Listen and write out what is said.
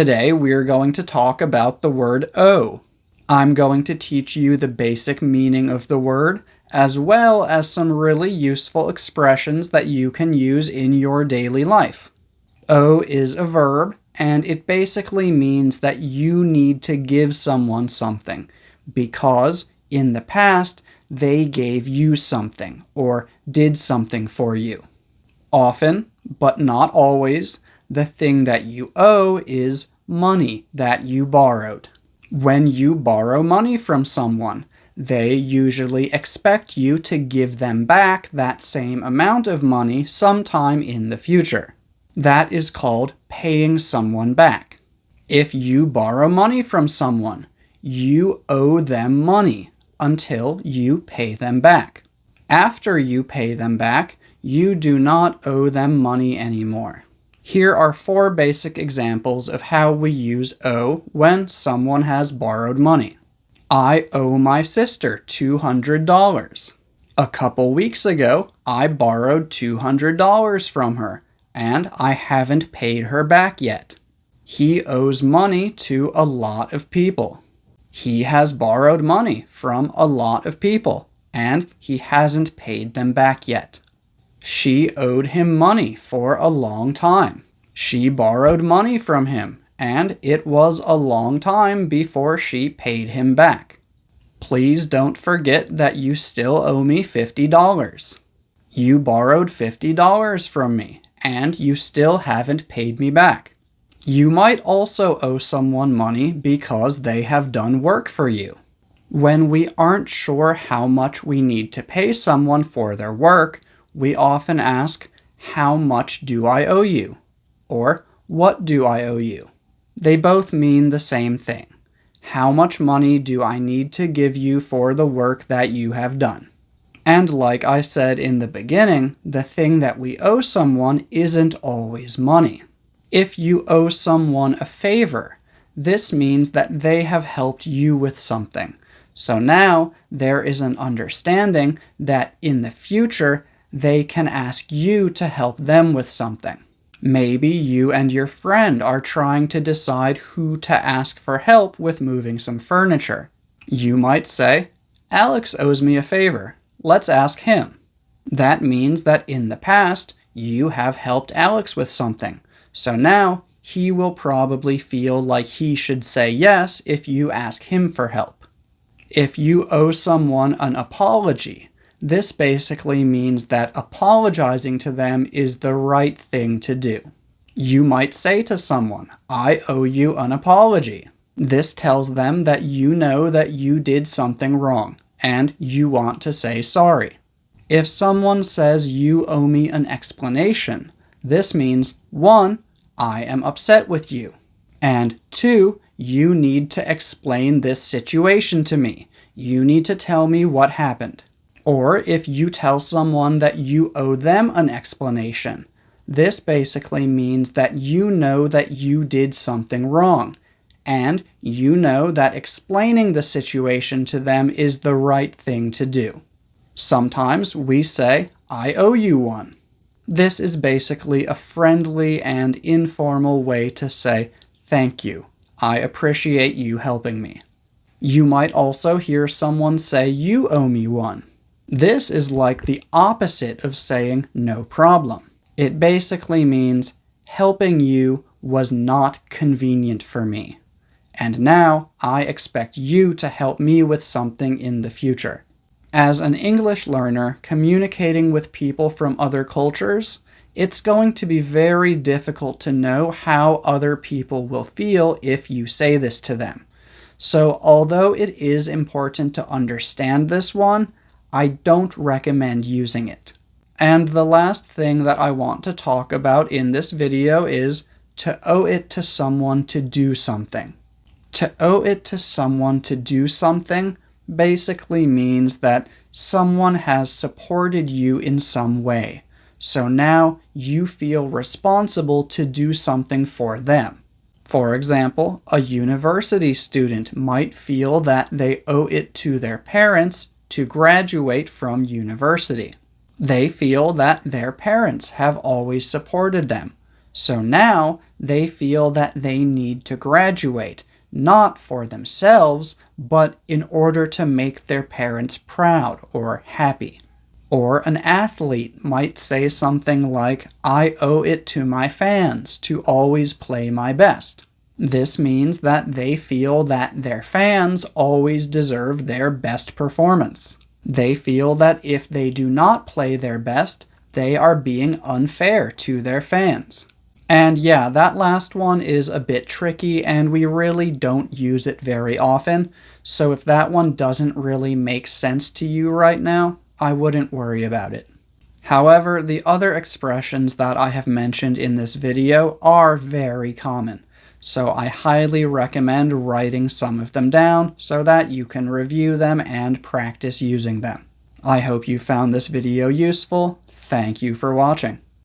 Today we're going to talk about the word owe. I'm going to teach you the basic meaning of the word, as well as some really useful expressions that you can use in your daily life. Owe is a verb, and it basically means that you need to give someone something, because in the past they gave you something or did something for you. Often, but not always, the thing that you owe is money that you borrowed. When you borrow money from someone, they usually expect you to give them back that same amount of money sometime in the future. That is called paying someone back. If you borrow money from someone, you owe them money until you pay them back. After you pay them back, you do not owe them money anymore. Here are 4 basic examples of how we use owe when someone has borrowed money. I owe my sister $200. A couple weeks ago, I borrowed $200 from her, and I haven't paid her back yet. He owes money to a lot of people. He has borrowed money from a lot of people, and he hasn't paid them back yet. She owed him money for a long time. She borrowed money from him, and it was a long time before she paid him back. Please don't forget that you still owe me $50. You borrowed $50 from me, and you still haven't paid me back. You might also owe someone money because they have done work for you. When we aren't sure how much we need to pay someone for their work, we often ask, "How much do I owe you?" or "What do I owe you?" They both mean the same thing. How much money do I need to give you for the work that you have done? And like I said in the beginning, the thing that we owe someone isn't always money. If you owe someone a favor, this means that they have helped you with something. So now there is an understanding that in the future, they can ask you to help them with something. Maybe you and your friend are trying to decide who to ask for help with moving some furniture. You might say, "Alex owes me a favor. Let's ask him." That means that in the past, you have helped Alex with something. So now, he will probably feel like he should say yes if you ask him for help. If you owe someone an apology, this basically means that apologizing to them is the right thing to do. You might say to someone, "I owe you an apology." This tells them that you know that you did something wrong, and you want to say sorry. If someone says you owe me an explanation, this means 1, I am upset with you, and 2, you need to explain this situation to me. You need to tell me what happened. Or if you tell someone that you owe them an explanation, this basically means that you know that you did something wrong, and you know that explaining the situation to them is the right thing to do. Sometimes we say, "I owe you one." This is basically a friendly and informal way to say, "Thank you. I appreciate you helping me." You might also hear someone say, "You owe me one." This is like the opposite of saying "no problem." It basically means helping you was not convenient for me, and now I expect you to help me with something in the future. As an English learner communicating with people from other cultures, it's going to be very difficult to know how other people will feel if you say this to them. So although it is important to understand this one, I don't recommend using it. And the last thing that I want to talk about in this video is to owe it to someone to do something. To owe it to someone to do something basically means that someone has supported you in some way. So now you feel responsible to do something for them. For example, a university student might feel that they owe it to their parents to graduate from university. They feel that their parents have always supported them, So now they feel that they need to graduate, not for themselves, but in order to make their parents proud or happy. Or an athlete might say something like, I owe it to my fans to always play my best. This means that they feel that their fans always deserve their best performance. They feel that if they do not play their best, they are being unfair to their fans. And yeah, that last one is a bit tricky, and we really don't use it very often, so if that one doesn't really make sense to you right now, I wouldn't worry about it. However, the other expressions that I have mentioned in this video are very common, so I highly recommend writing some of them down so that you can review them and practice using them. I hope you found this video useful. Thank you for watching.